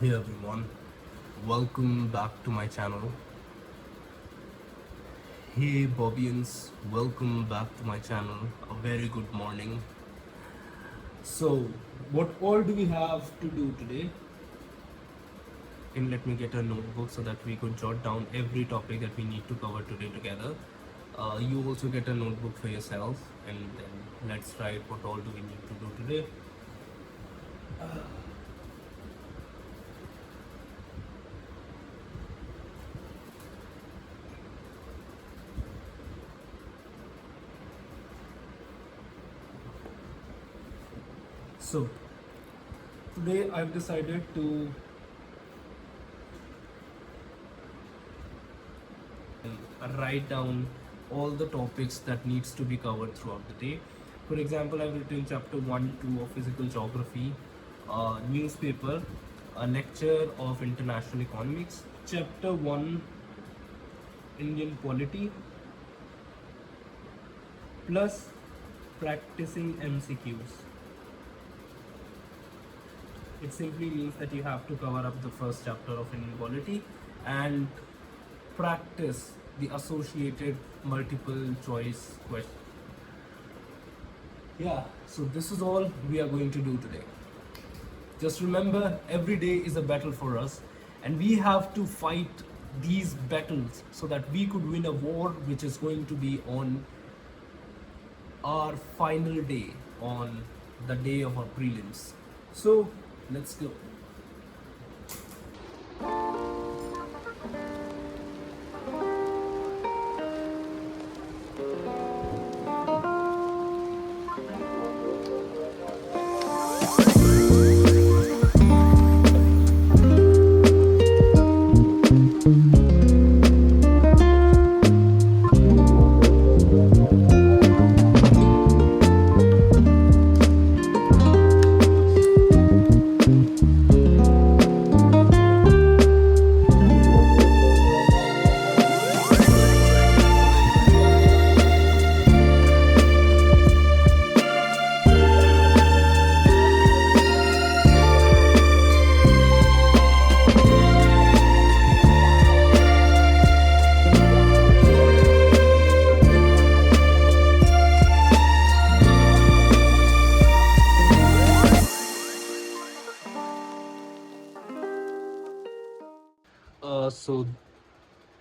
Hey everyone, welcome back to my channel. Hey Bobbians, welcome back to my channel. A very good morning. So, what all do we have to do today? And let me get a notebook so that we could jot down every topic that we need to cover today together. You also get a notebook for yourself, and then let's write what all do we need to do today. So, today I've decided to write down all the topics that needs to be covered throughout the day. For example, I've written chapter 1, 2 of physical geography, newspaper, a lecture of international economics, chapter 1 Indian polity, plus practicing MCQs. It simply means that you have to cover up the first chapter of Indian polity and practice the associated multiple choice question. Yeah, so this is all we are going to do today. Just remember, every day is a battle for us, and we have to fight these battles so that we could win a war which is going to be on our final day, on the day of our prelims. So let's go. Uh, so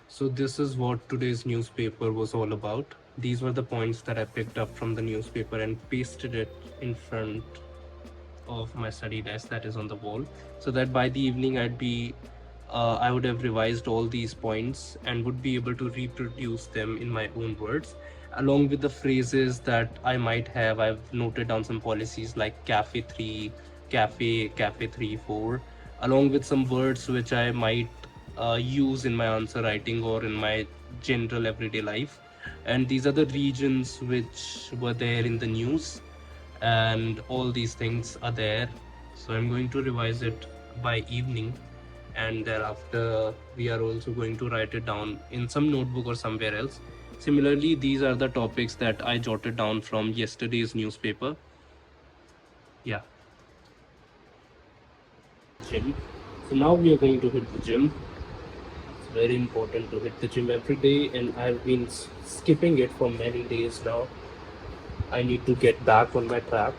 so this is what today's newspaper was all about. These were the points that I picked up from the newspaper and pasted it in front of my study desk that is on the wall, so that by the evening I would have revised all these points and would be able to reproduce them in my own words, along with the phrases that I might have. I've noted down some policies like cafe 3, cafe 3 4, along with some words which I might use in my answer writing or in my general everyday life. And these are the regions which were there in the news, and all these things are there. So I'm going to revise it by evening, and thereafter we are also going to write it down in some notebook or somewhere else. Similarly, these are the topics that I jotted down from yesterday's newspaper. Yeah. Gym. So now we are going to hit the gym. It's very important to hit the gym every day, and I've been skipping it for many days now. I need to get back on my track.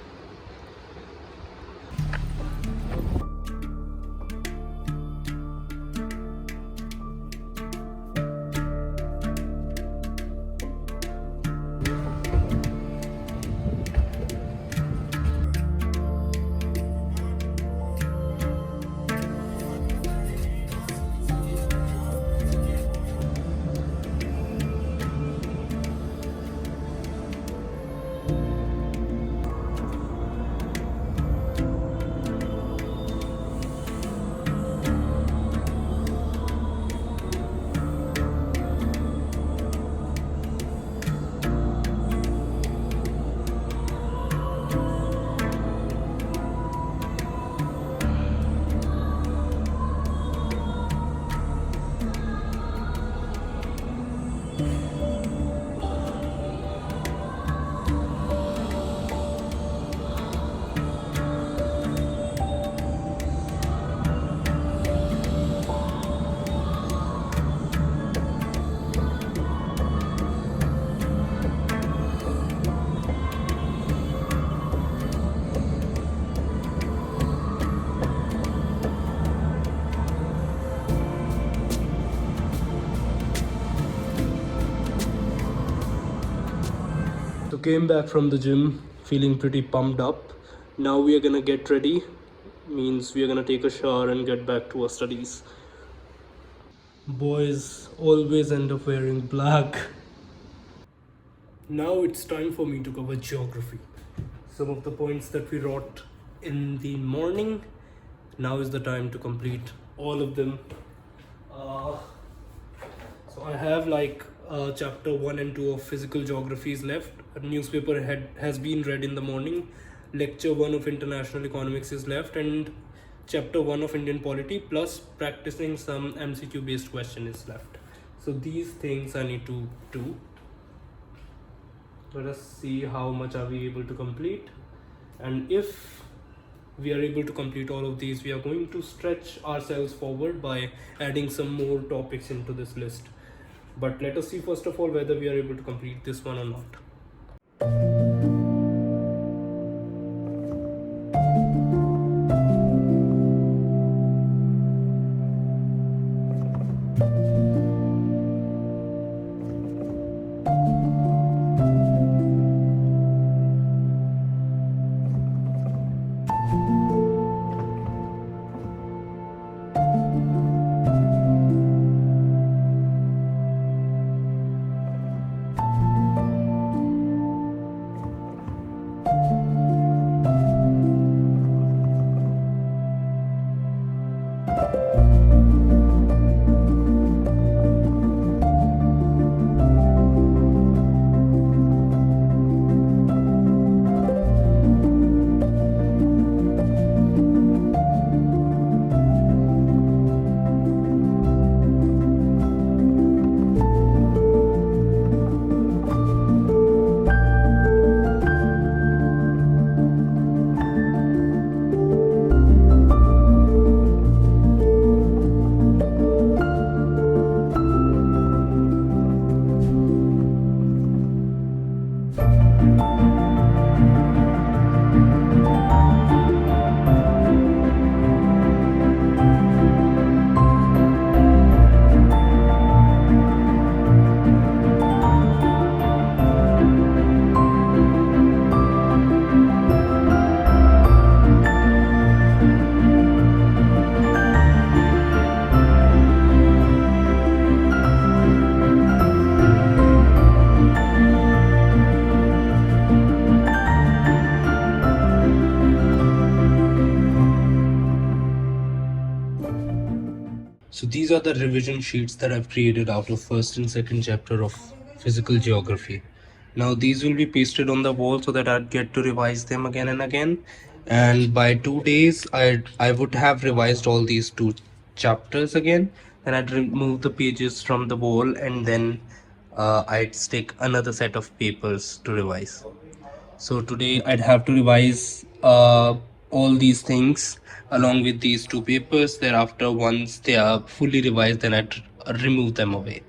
came back from the gym feeling pretty pumped up. Now we are gonna get ready, means we are gonna take a shower and get back to our studies. Boys always end up wearing black. Now it's time for me to cover geography. Some of the points that we wrote in the morning, now is the time to complete all of them. So I have like chapter 1 and 2 of physical geographies left. A newspaper has been read in the morning. Lecture 1 of international economics is left, and chapter 1 of Indian polity plus practicing some MCQ based question is left. So these things I need to do. Let us see how much are we able to complete, and if we are able to complete all of these, we are going to stretch ourselves forward by adding some more topics into this list. But let us see first of all whether we are able to complete this one or not. So these are the revision sheets that I've created out of first and second chapter of physical geography. Now these will be pasted on the wall so that I'd get to revise them again and again. And by 2 days, I would have revised all these 2 chapters again. Then I'd remove the pages from the wall, and then I'd stick another set of papers to revise. So today I'd have to revise all these things along with these 2 papers. Thereafter, once they are fully revised, then I'd remove them away.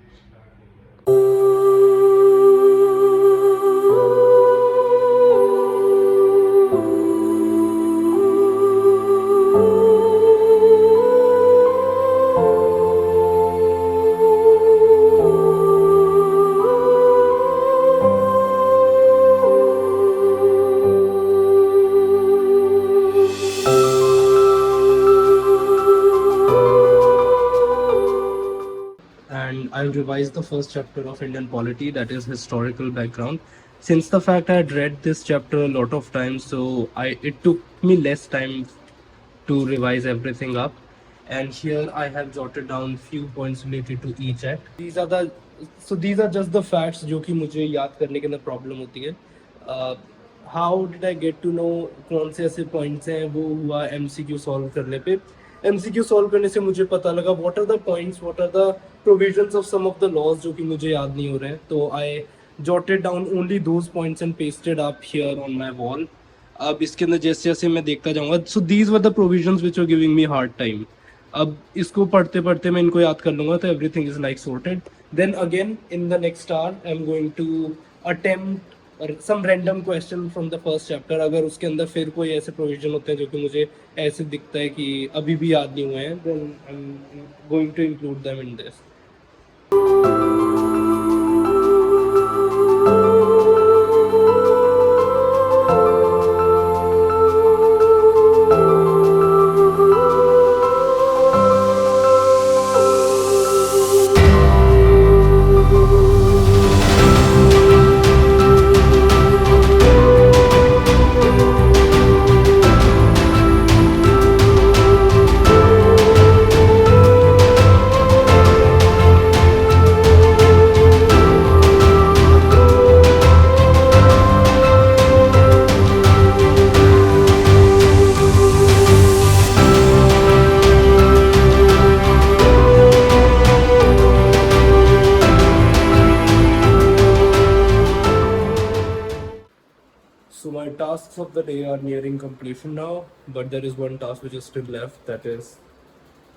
And I'll revise the first chapter of Indian polity, that is historical background. Since the fact I had read this chapter a lot of times, so it took me less time to revise everything up. And here I have jotted down few points related to each act. These are just the facts जो कि मुझे याद करने के अंदर problem होती है. How did I get to know कौन से ऐसे पॉइंट्स हैं, वो हुआ MCQ सॉल्व करने पे. MCQ सॉल्व करने से मुझे पता लगा what are the points, what are the provisions of some of the laws जो कि मुझे याद नहीं हो रहे हैं. तो I jotted down only those points and pasted up here on my wall. अब इसके अंदर जैसे जैसे मैं देखता जाऊंगा, so these were the provisions which were giving me hard time. अब इसको पढ़ते पढ़ते मैं इनको याद कर लूंगा, तो everything is like sorted. Then again in the next hour I'm going to attempt some random question from the first chapter. अगर उसके अंदर फिर कोई ऐसे provision होते हैं जो कि मुझे ऐसे दिखता है कि अभी भी याद नहीं हुए हैं, then I'm going to include them in this. tasks of the day are nearing completion now, but there is one task which is still left, that is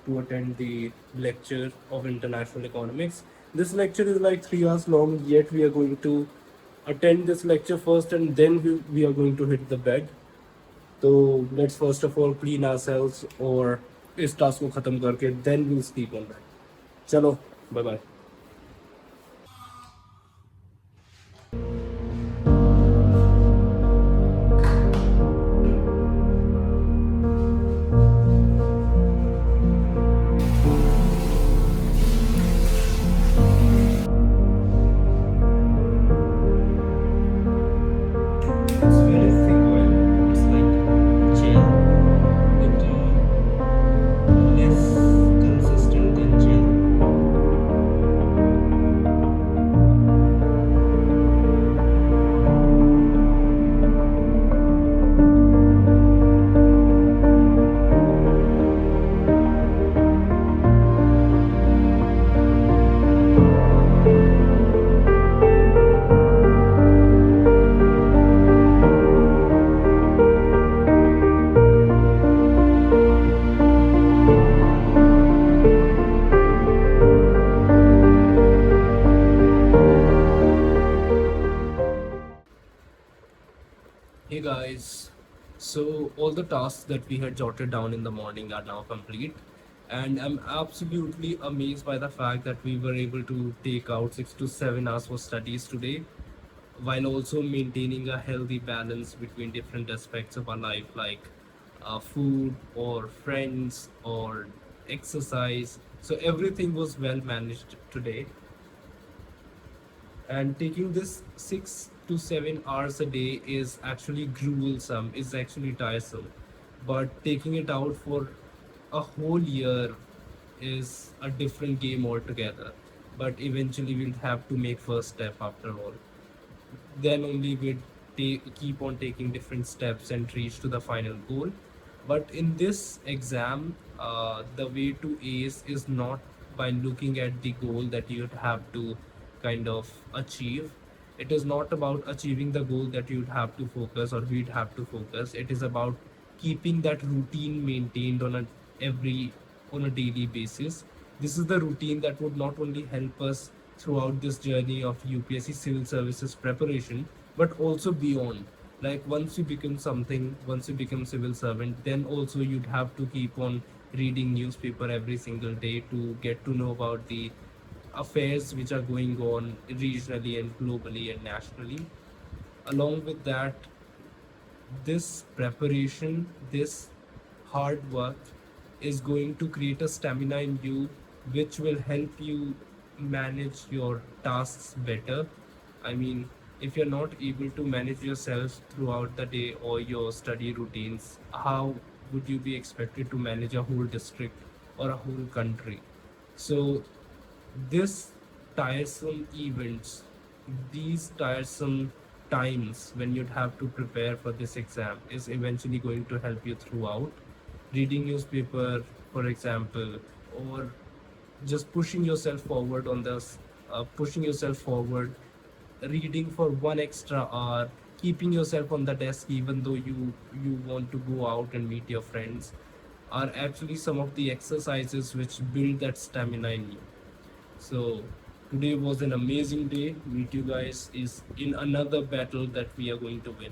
to attend the lecture of international economics. This lecture is like 3 hours long, yet we are going to attend this lecture first and then we are going to hit the bed. तो let's first of all clean ourselves और इस task को ख़त्म करके then we'll sleep on that. चलो, bye bye. It's very thick oil. It's like gel, but less consistent than gel. Hey guys, so all the tasks that we had jotted down in the morning are now complete, and I'm absolutely amazed by the fact that we were able to take out 6 to 7 hours for studies today, while also maintaining a healthy balance between different aspects of our life, like food or friends or exercise. So everything was well managed today, and taking this 6 to 7 hours a day is actually gruesome, is actually tiresome, but taking it out for a whole year is a different game altogether. But eventually we'll have to make first step after all, then only we keep on taking different steps and reach to the final goal. But in this exam, the way to ace is not by looking at the goal that you'd have to kind of achieve. It is not about achieving the goal that you'd have to focus or we'd have to focus. It is about keeping that routine maintained every on a daily basis. This is the routine that would not only help us throughout this journey of UPSC civil services preparation, but also beyond. Like once you become something, once you become civil servant, then also you'd have to keep on reading newspaper every single day to get to know about the affairs which are going on regionally and globally and nationally. Along with that, this preparation, this hard work is going to create a stamina in you which will help you manage your tasks better. I mean, if you're not able to manage yourself throughout the day or your study routines, how would you be expected to manage a whole district or a whole country? So this tiresome events, these tiresome times when you'd have to prepare for this exam is eventually going to help you throughout. Reading newspaper, for example, or just pushing yourself forward on this, pushing yourself forward, reading for 1 extra hour, keeping yourself on the desk even though you want to go out and meet your friends, are actually some of the exercises which build that stamina in you. So today was an amazing day. Meet you guys is in another battle that we are going to win.